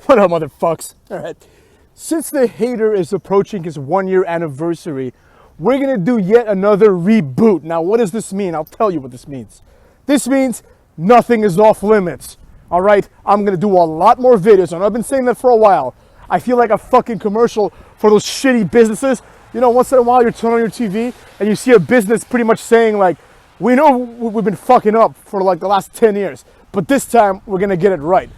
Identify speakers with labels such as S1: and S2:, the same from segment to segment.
S1: What up, motherfucks? Alright. Since the hater is approaching his 1-year anniversary, we're gonna do yet another reboot. Now, what does this mean? I'll tell you what this means. This means nothing is off limits. Alright? I'm gonna do a lot more videos, and I've been saying that for a while. I feel like a fucking commercial for those shitty businesses. You know, once in a while you turn on your TV and you see a business pretty much saying like, we know we've been fucking up for like the last 10 years, but this time we're gonna get it right.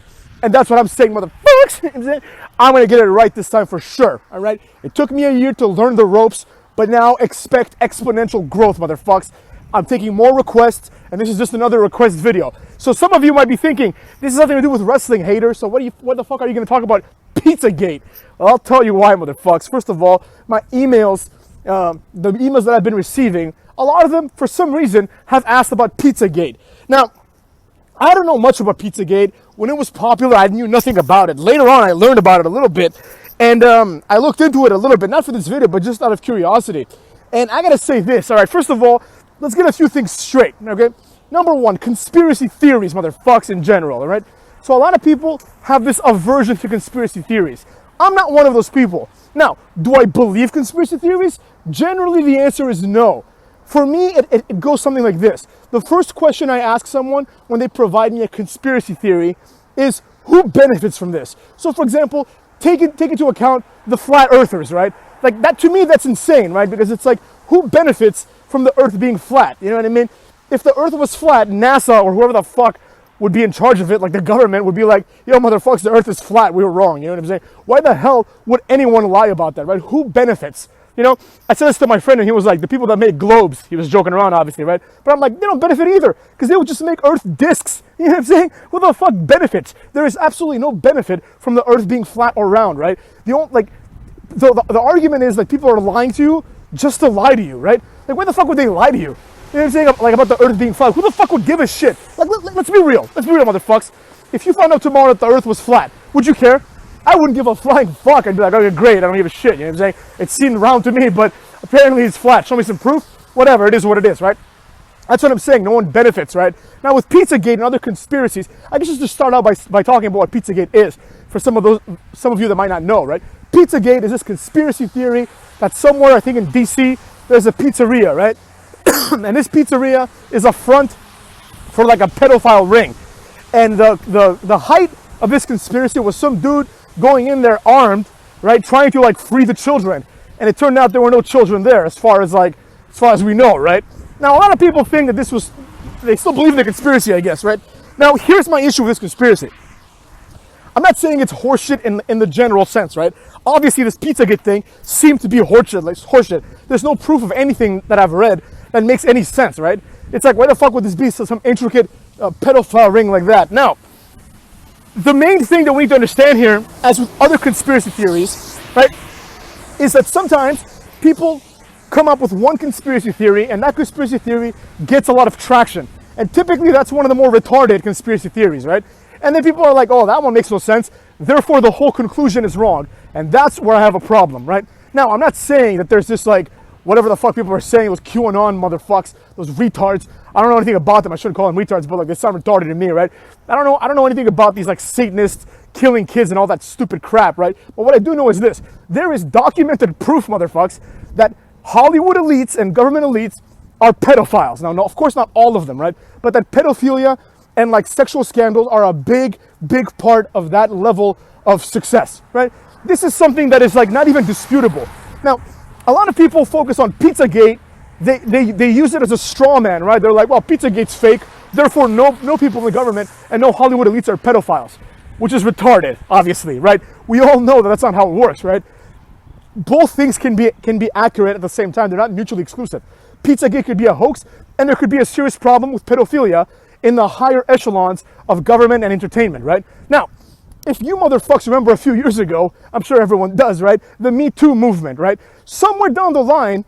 S1: And that's what I'm saying, motherfuckers. I'm gonna get it right this time for sure, all right? It took me a year to learn the ropes, but now expect exponential growth, motherfuckers. I'm taking more requests, and this is just another request video. So some of you might be thinking, this has nothing to do with wrestling, haters, so what the fuck are you gonna talk about Pizzagate? Well, I'll tell you why, motherfuckers. First of all, my emails, the emails that I've been receiving, a lot of them, for some reason, have asked about Pizzagate. Now, I don't know much about Pizzagate. When it was popular, I knew nothing about it. Later on, I learned about it a little bit, and I looked into it a little bit, not for this video, but just out of curiosity. And I gotta say this, all right, first of all, let's get a few things straight, okay? Number one, conspiracy theories, motherfucks, in general, all right? So a lot of people have this aversion to conspiracy theories. I'm not one of those people. Now, do I believe conspiracy theories? Generally, the answer is no. For me, it goes something like this. The first question I ask someone when they provide me a conspiracy theory is, who benefits from this? So for example, take into account the flat earthers, right? Like that, to me, that's insane, right? Because it's like, who benefits from the earth being flat? You know what I mean? If the earth was flat, NASA or whoever the fuck would be in charge of it, like the government would be like, yo, motherfuckers, the earth is flat, we were wrong, you know what I'm saying? Why the hell would anyone lie about that, right? Who benefits? You know, I said this to my friend and he was like, the people that make globes, he was joking around obviously, right? But I'm like, they don't benefit either, because they would just make earth discs, you know what I'm saying? Who the fuck benefits? There is absolutely no benefit from the earth being flat or round, right? The argument is like people are lying to you just to lie to you, right? Like, why the fuck would they lie to you? You know what I'm saying? Like about the earth being flat. Who the fuck would give a shit? Like, let's be real. Let's be real, motherfucks. If you found out tomorrow that the earth was flat, would you care? I wouldn't give a flying fuck. I'd be like, okay, great, I don't give a shit. You know what I'm saying? It seemed round to me, but apparently it's flat. Show me some proof. Whatever, it is what it is, right? That's what I'm saying. No one benefits, right? Now with Pizzagate and other conspiracies, I guess just start out by talking about what Pizzagate is for some of you that might not know, right? Pizzagate is this conspiracy theory that somewhere, I think in DC, there's a pizzeria, right? And this pizzeria is a front for like a pedophile ring. And the height of this conspiracy was some dude going in there armed, right, trying to like free the children. And it turned out there were no children there as far as we know, right? Now a lot of people think that they still believe in the conspiracy, I guess, right? Now here's my issue with this conspiracy. I'm not saying it's horseshit in the general sense, right? Obviously this Pizzagate thing seemed to be horseshit, like horseshit. There's no proof of anything that I've read that makes any sense, right? It's like, why the fuck would this be some intricate pedophile ring like that? Now, the main thing that we need to understand here, as with other conspiracy theories, right, is that sometimes people come up with one conspiracy theory and that conspiracy theory gets a lot of traction. And typically that's one of the more retarded conspiracy theories, right? And then people are like, oh, that one makes no sense, therefore the whole conclusion is wrong. And that's where I have a problem, right? Now, I'm not saying that there's this like, whatever the fuck people are saying, those QAnon motherfucks, those retards. I don't know anything about them. I shouldn't call them retards, but like they sound retarded to me, right? I don't know anything about these like Satanists killing kids and all that stupid crap, right? But what I do know is this. There is documented proof, motherfucks, that Hollywood elites and government elites are pedophiles. Now, no, of course not all of them, right? But that pedophilia and like sexual scandals are a big part of that level of success, right? This is something that is like not even disputable. Now, a lot of people focus on Pizzagate. They use it as a straw man, right? They're like, well, Pizzagate's fake, therefore no people in the government and no Hollywood elites are pedophiles, which is retarded, obviously, right? We all know that that's not how it works, right? Both things can be accurate at the same time. They're not mutually exclusive. Pizzagate could be a hoax, and there could be a serious problem with pedophilia in the higher echelons of government and entertainment, right? Now, if you motherfuckers remember a few years ago, I'm sure everyone does, right? The Me Too movement, right? Somewhere down the line,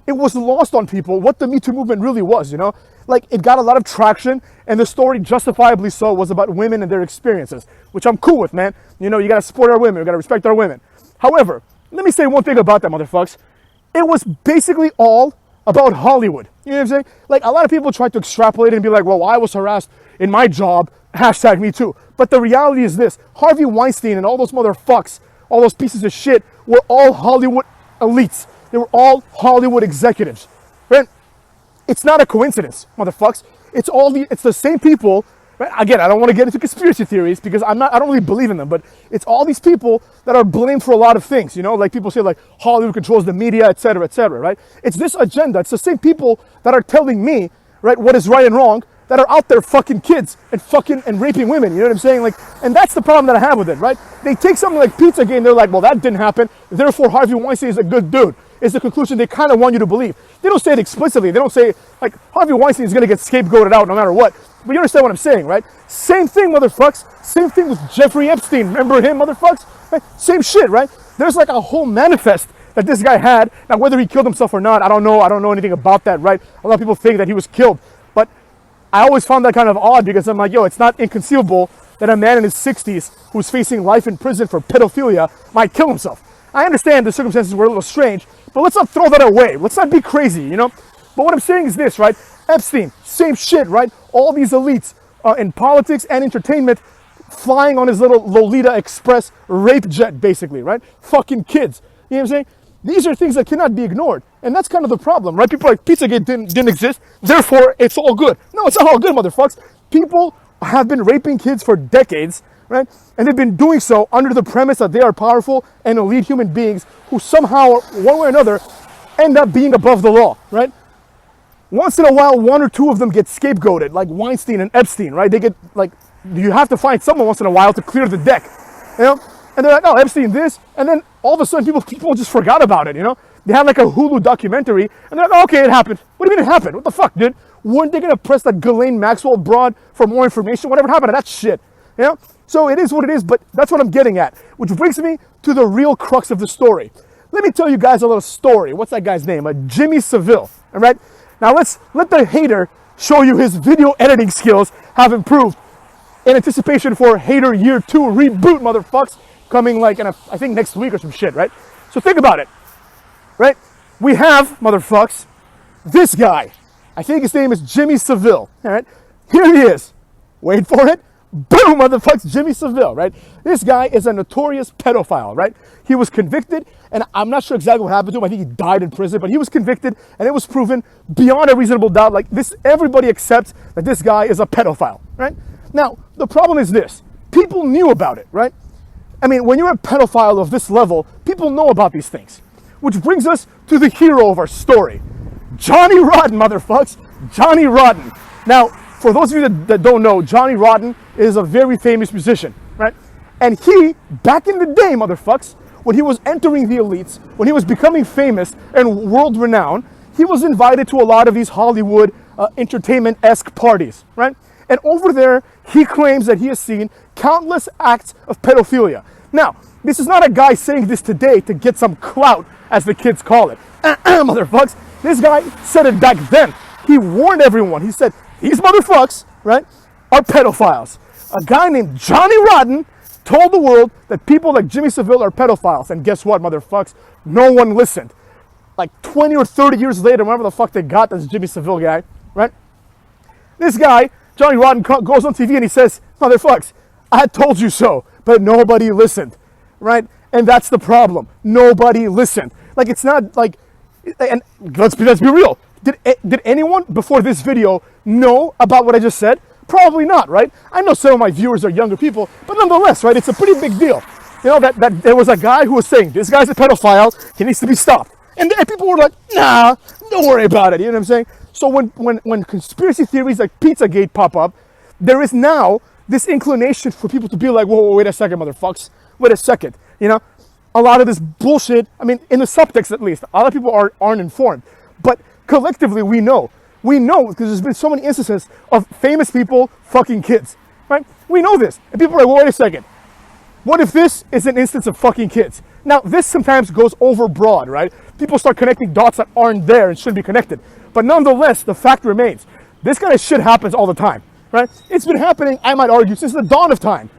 S1: it was lost on people what the Me Too movement really was, you know? Like, it got a lot of traction, and the story, justifiably so, was about women and their experiences, which I'm cool with, man. You know, you gotta support our women, we gotta respect our women. However, let me say one thing about that, motherfuckers. It was basically all about Hollywood. You know what I'm saying? Like, a lot of people try to extrapolate it and be like, well, I was harassed in my job, hashtag me too. But the reality is this: Harvey Weinstein and all those motherfucks, all those pieces of shit, were all Hollywood elites. They were all Hollywood executives. Right? It's not a coincidence, motherfucks. It's the same people. Right? Again, I don't want to get into conspiracy theories because I don't really believe in them, but it's all these people that are blamed for a lot of things, you know, like people say like Hollywood controls the media, etc., right? It's this agenda. It's the same people that are telling me, right, what is right and wrong, that are out there fucking kids and raping women, you know what I'm saying? Like, and that's the problem that I have with it, right? They take something like Pizzagate and they're like, well, that didn't happen, therefore Harvey Weinstein is a good dude. Is the conclusion they kind of want you to believe. They don't say it explicitly. They don't say, like, Harvey Weinstein is going to get scapegoated out no matter what. But you understand what I'm saying, right? Same thing, motherfucks. Same thing with Jeffrey Epstein. Remember him, motherfucks? Right? Same shit, right? There's like a whole manifest that this guy had. Now, whether he killed himself or not, I don't know. I don't know anything about that, right? A lot of people think that he was killed. But I always found that kind of odd because I'm like, yo, it's not inconceivable that a man in his 60s who's facing life in prison for pedophilia might kill himself. I understand the circumstances were a little strange, but let's not throw that away. Let's not be crazy, you know? But what I'm saying is this, right? Epstein, same shit, right? All these elites in politics and entertainment flying on his little Lolita Express rape jet, basically, right? Fucking kids. You know what I'm saying? These are things that cannot be ignored. And that's kind of the problem, right? People are like, Pizzagate didn't exist, therefore it's all good. No, it's not all good, motherfuckers. People have been raping kids for decades, right? And they've been doing so under the premise that they are powerful and elite human beings who somehow, one way or another, end up being above the law, right? Once in a while, one or two of them get scapegoated, like Weinstein and Epstein, right? They get, like, you have to find someone once in a while to clear the deck, you know? And they're like, oh, Epstein this, and then all of a sudden people just forgot about it, you know? They had like a Hulu documentary, and they're like, oh, okay, it happened. What do you mean it happened? What the fuck, dude? Weren't they gonna press that Ghislaine Maxwell broad for more information? Whatever happened to that shit, you know? So it is what it is, but that's what I'm getting at, which brings me to the real crux of the story. Let me tell you guys a little story. What's that guy's name? Jimmy Savile, all right? Now let the hater show you his video editing skills have improved in anticipation for Hater Year 2 reboot, motherfucks, coming like in I think next week or some shit, right? So think about it, right? We have, motherfucks, this guy. I think his name is Jimmy Savile, all right? Here he is. Wait for it. Boom, motherfuckers, Jimmy Savile, right? This guy is a notorious pedophile, right? He was convicted, and I'm not sure exactly what happened to him. I think he died in prison, but he was convicted, and it was proven beyond a reasonable doubt, like this, everybody accepts that this guy is a pedophile, right? Now, the problem is this. People knew about it, right? I mean, when you're a pedophile of this level, people know about these things. Which brings us to the hero of our story. Johnny Rotten, motherfuckers. Johnny Rotten. Now, for those of you that don't know, Johnny Rotten is a very famous musician, right? And he, back in the day, motherfuckers, when he was entering the elites, when he was becoming famous and world-renowned, he was invited to a lot of these Hollywood entertainment-esque parties, right? And over there, he claims that he has seen countless acts of pedophilia. Now, this is not a guy saying this today to get some clout, as the kids call it. Motherfuckers, this guy said it back then. He warned everyone. He said, these motherfuckers, right, are pedophiles. A guy named Johnny Rotten told the world that people like Jimmy Savile are pedophiles. And guess what, motherfuckers? No one listened. Like 20 or 30 years later, whatever the fuck they got, this Jimmy Savile guy, right? This guy, Johnny Rotten, goes on TV and he says, motherfuckers, I told you so, but nobody listened, right? And that's the problem. Nobody listened. Like, it's not like, and let's be real. Did anyone before this video know about what I just said? Probably not, right? I know some of my viewers are younger people, but nonetheless, right, it's a pretty big deal. You know, that there was a guy who was saying, this guy's a pedophile, he needs to be stopped. And people were like, nah, don't worry about it, you know what I'm saying? So when conspiracy theories like Pizzagate pop up, there is now this inclination for people to be like, whoa, wait a second, motherfuckers. Wait a second, you know? A lot of this bullshit, I mean, in the subtext at least, a lot of people aren't informed. But collectively, we know because there's been so many instances of famous people fucking kids, right? We know this. And people are like, well, wait a second. What if this is an instance of fucking kids? Now, this sometimes goes overbroad, right? People start connecting dots that aren't there and shouldn't be connected. But nonetheless, the fact remains. This kind of shit happens all the time, right? It's been happening, I might argue, since the dawn of time.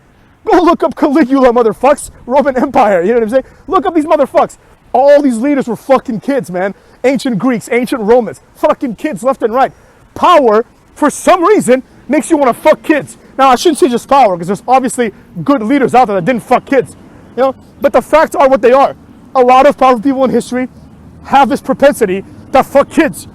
S1: Go look up Caligula, motherfucks. Roman Empire, you know what I'm saying? Look up these motherfucks. All these leaders were fucking kids, man. Ancient Greeks, ancient Romans, fucking kids left and right. Power, for some reason, makes you want to fuck kids. Now, I shouldn't say just power, because there's obviously good leaders out there that didn't fuck kids, you know. But the facts are what they are. A lot of powerful people in history have this propensity to fuck kids.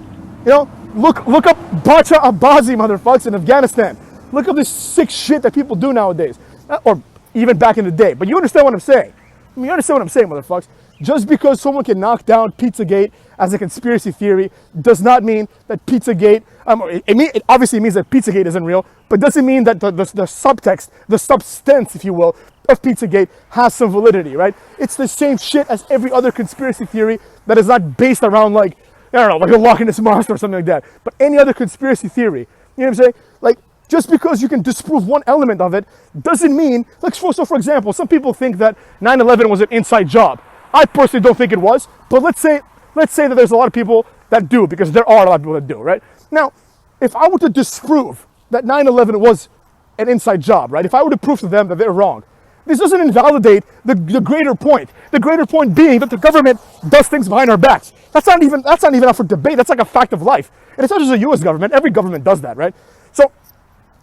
S1: You know, look up Bacha Abazi, motherfuckers, in Afghanistan. Look up this sick shit that people do nowadays, or even back in the day. But you understand what I'm saying? I mean, you understand what I'm saying, motherfuckers? Just because someone can knock down Pizzagate as a conspiracy theory does not mean that Pizzagate, it obviously means that Pizzagate isn't real, but doesn't mean that the subtext, the substance, if you will, of Pizzagate has some validity, right? It's the same shit as every other conspiracy theory that is not based around, like, I don't know, like a Loch Ness Monster or something like that. But any other conspiracy theory, you know what I'm saying? Like, just because you can disprove one element of it doesn't mean, like, so for example, some people think that 9/11 was an inside job. I personally don't think it was, but let's say that there's a lot of people that do, because there are a lot of people that do, right? Now, if I were to disprove that 9/11 was an inside job, right? If I were to prove to them that they're wrong, this doesn't invalidate the greater point. The greater point being that the government does things behind our backs. That's not even up for debate. That's like a fact of life. And it's not just the U.S. government. Every government does that, right? So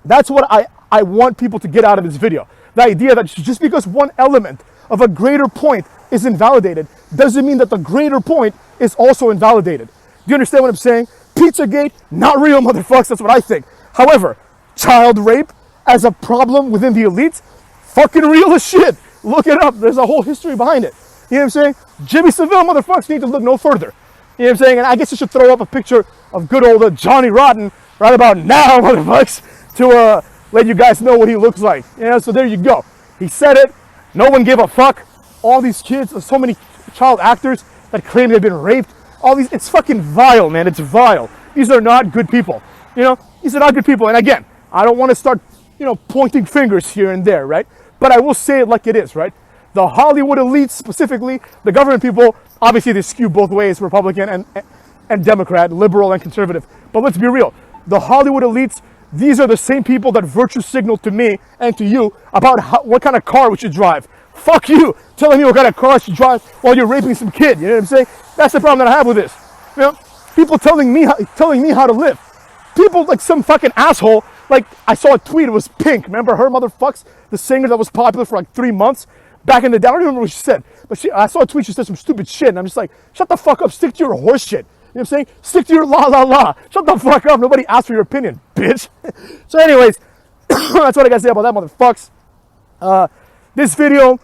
S1: that's what I want people to get out of this video. The idea that just because one element of a greater point is invalidated doesn't mean that the greater point is also invalidated. Do you understand what I'm saying? Pizzagate, not real, motherfuckers. That's what I think. However, child rape as a problem within the elites, fucking real as shit. Look it up. There's a whole history behind it. You know what I'm saying? Jimmy Savile, motherfuckers, need to look no further. You know what I'm saying? And I guess I should throw up a picture of good old Johnny Rotten right about now, motherfuckers, to let you guys know what he looks like. You know, so there you go. He said it. No one gave a fuck. All these kids, so many child actors that claim they've been raped. All these, it's fucking vile, man. It's vile. These are not good people. You know, these are not good people. And again, I don't want to start, pointing fingers here and there, right? But I will say it like it is, right? The Hollywood elites, specifically, the government people, obviously they skew both ways, Republican and Democrat, liberal and conservative. But let's be real. The Hollywood elites, these are the same people that virtue signal to me and to you about what kind of car we should drive. Fuck you, telling me what kind of car I should drive while you're raping some kid. You know what I'm saying? That's the problem that I have with this. You know, people telling me how to live. People like some fucking asshole. Like, I saw a tweet. It was Pink. Remember her, motherfucks? The singer that was popular for like 3 months back in the day. I don't remember what she said, but I saw a tweet. She said some stupid shit, and I'm just like, shut the fuck up. Stick to your horse shit. You know what I'm saying? Stick to your la la la. Shut the fuck up. Nobody asked for your opinion, bitch. So, anyways, that's what I gotta say about that, motherfucks. This video,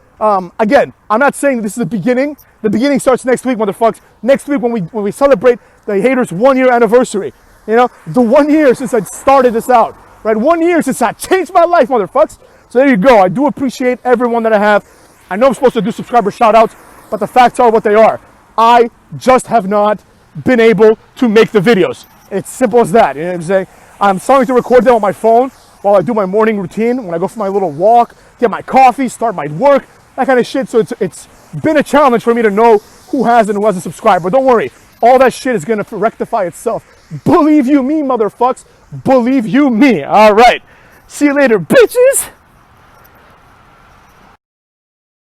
S1: again, I'm not saying this is the beginning. The beginning starts next week, motherfuckers. Next week when we celebrate the haters' 1 year anniversary. You know, the 1 year since I started this out, right? 1 year since I changed my life, motherfuckers. So there you go. I do appreciate everyone that I have. I know I'm supposed to do subscriber shout outs, but the facts are what they are. I just have not been able to make the videos. It's simple as that. You know what I'm saying? I'm starting to record them on my phone while I do my morning routine, when I go for my little walk, get my coffee, start my work, that kind of shit. So it's been a challenge for me to know who has and who hasn't subscribed. But don't worry, all that shit is gonna rectify itself. Believe you me, motherfucks. Believe you me. All right. See you later, bitches.